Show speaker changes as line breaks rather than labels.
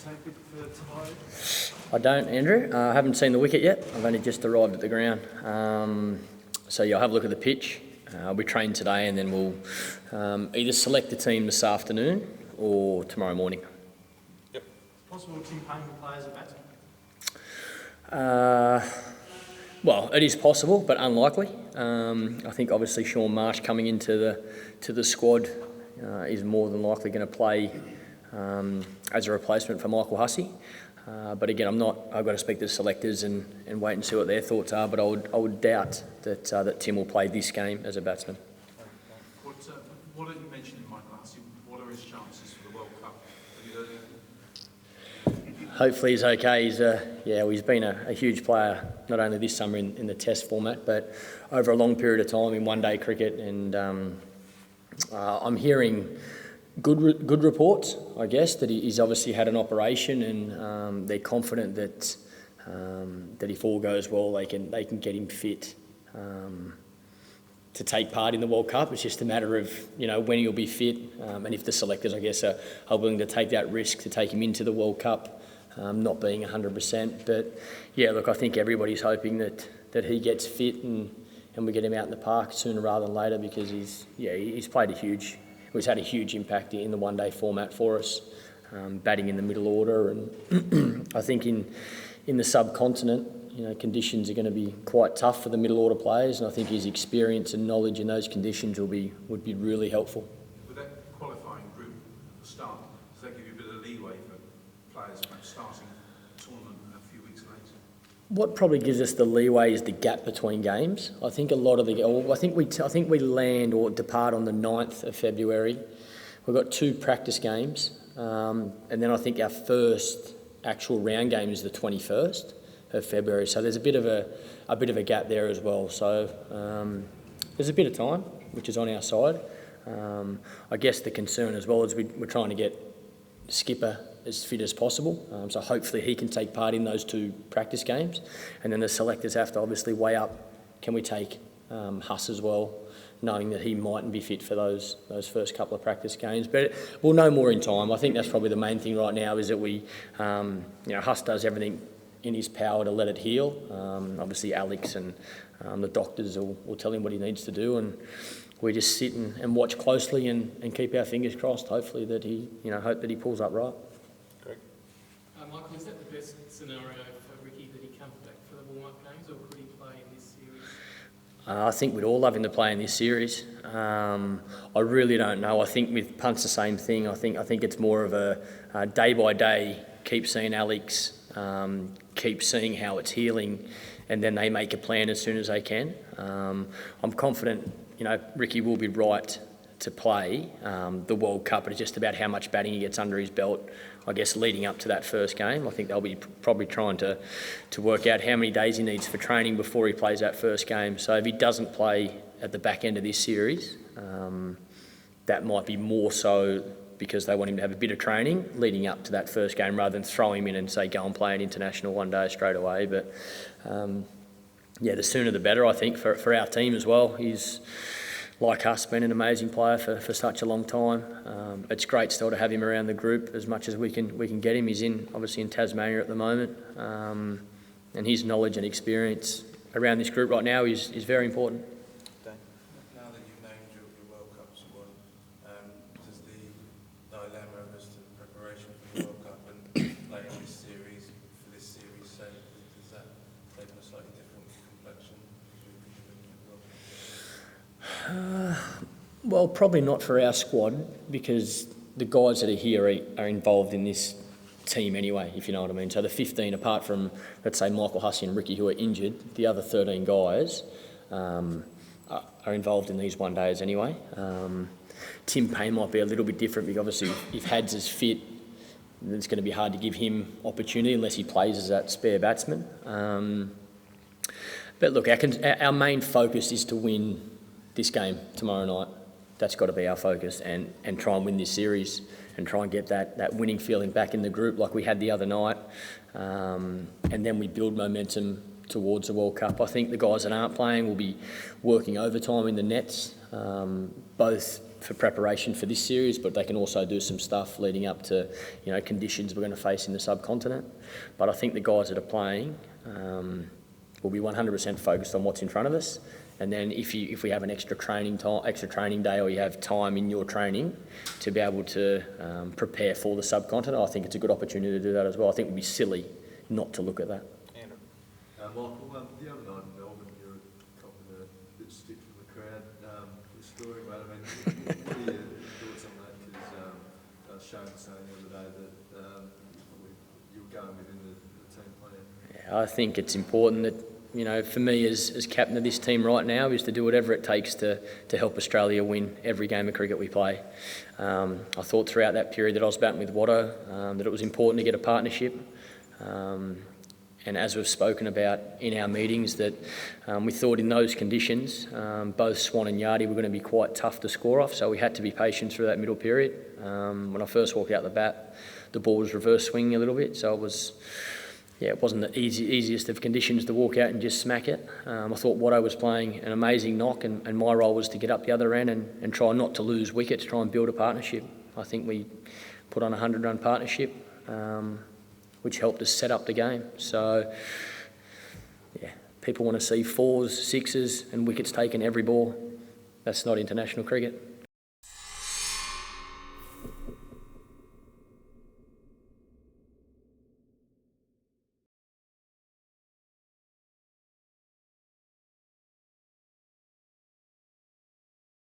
take it for tomorrow?
I don't, Andrew. I haven't seen the wicket yet. I've only just arrived at the ground. So yeah, I'll have a look at the pitch. We train today and then we'll either select the team this afternoon or tomorrow morning.
Yep. Possible Tim Payne will play as a batsman?
Well, it is possible, but unlikely. I think obviously Sean Marsh coming into the squad is more than likely going to play as a replacement for Michael Hussey. But again, I've got to speak to the selectors and wait and see what their thoughts are. But I would doubt that Tim will play this game as a batsman.
What did you mention in Michael Hussey? What are his chances for the World Cup? Have you heard anything?
Hopefully he's okay. He's been a huge player, not only this summer in the Test format, but over a long period of time in one-day cricket. And I'm hearing good reports, I guess, that he's obviously had an operation, and they're confident that if all goes well, they can get him fit to take part in the World Cup. It's just a matter of when he'll be fit, and if the selectors, I guess, are willing to take that risk to take him into the World Cup. Not being 100%, but yeah, look, I think everybody's hoping that he gets fit and we get him out in the park sooner rather than later, because he's had a huge impact in the one-day format for us, batting in the middle order, and I think in the subcontinent, conditions are going to be quite tough for the middle order players, and I think his experience and knowledge in those conditions would be really helpful.
With that qualifying group at the start, does that give you a bit of leeway for players perhaps starting the tournament a few weeks later?
What probably gives us the leeway is the gap between games. I think I think we land or depart on the 9th of February. We've got 2 practice games, and then I think our first actual round game is the 21st of February. So there's a bit of a gap there as well. So there's a bit of time, which is on our side. I guess the concern as well is we're trying to get skipper as fit as possible, so hopefully he can take part in those 2 practice games, and then the selectors have to obviously weigh up, can we take Huss as well, knowing that he mightn't be fit for those first couple of practice games. But we'll know more in time. I think that's probably the main thing right now, is that Huss does everything in his power to let it heal. Obviously Alex and the doctors will tell him what he needs to do, and we just sit and watch closely and keep our fingers crossed, hopefully that hope that he pulls up right.
Great.
Michael, is that the best scenario for Ricky, that he comes back for the warm-up games, or could he play in this series?
I think we'd all love him to play in this series. I really don't know. I think with punts the same thing. I think it's more of a day by day, keep seeing Alex, keep seeing how it's healing, and then they make a plan as soon as they can. I'm confident, Ricky will be right to play the World Cup, but it's just about how much batting he gets under his belt, I guess, leading up to that first game. I think they'll be probably trying to work out how many days he needs for training before he plays that first game. So if he doesn't play at the back end of this series, that might be more so because they want him to have a bit of training leading up to that first game, rather than throw him in and say, go and play an international one day straight away. But the sooner the better, I think, for our team as well. He's, like us, been an amazing player for such a long time. It's great still to have him around the group as much as we can get him. He's obviously in Tasmania at the moment, and his knowledge and experience around this group right now is very important.
Now that you've named your World Cup squad, does the dilemma as to preparation for the World Cup and playing this series say, does that take on a slightly different complexion?
Well, probably not for our squad, because the guys that are here are involved in this team anyway, if you know what I mean. So the 15, apart from, let's say, Michael Hussey and Ricky, who are injured, the other 13 guys are involved in these one days anyway. Tim Payne might be a little bit different, because obviously if Hads is fit, it's going to be hard to give him opportunity unless he plays as that spare batsman. But look, our main focus is to win this game tomorrow night. That's got to be our focus, and try and win this series and try and get that winning feeling back in the group like we had the other night, and then we build momentum towards the World Cup. I think the guys that aren't playing will be working overtime in the nets, both for preparation for this series, but they can also do some stuff leading up to, you know, conditions we're going to face in the subcontinent. But I think the guys that are playing will be 100% focused on what's in front of us. And then if we have an extra training day, or you have time in your training to be able to prepare for the subcontinent, I think it's a good opportunity to do that as well. I think it would be silly not to look at that.
Michael, the other night in Melbourne, you were copping a bit of stick from the crowd. The story, mate, I mean, what are your thoughts on that? Because Shane was saying the other day that you were going within the team plan.
Yeah, I think it's important that, you know, for me as captain of this team right now, is to do whatever it takes to help Australia win every game of cricket we play. I thought throughout that period that I was batting with Watto, that it was important to get a partnership. And as we've spoken about in our meetings, that we thought in those conditions, both Swan and Yardie were going to be quite tough to score off, so we had to be patient through that middle period. When I first walked out the bat, the ball was reverse swinging a little bit, so it wasn't the easiest of conditions to walk out and just smack it. I thought Watto was playing an amazing knock, and my role was to get up the other end and try not to lose wickets, try and build a partnership. I think we put on a 100-run partnership, which helped us set up the game. So, yeah, people want to see 4s, 6s and wickets taken every ball. That's not international cricket.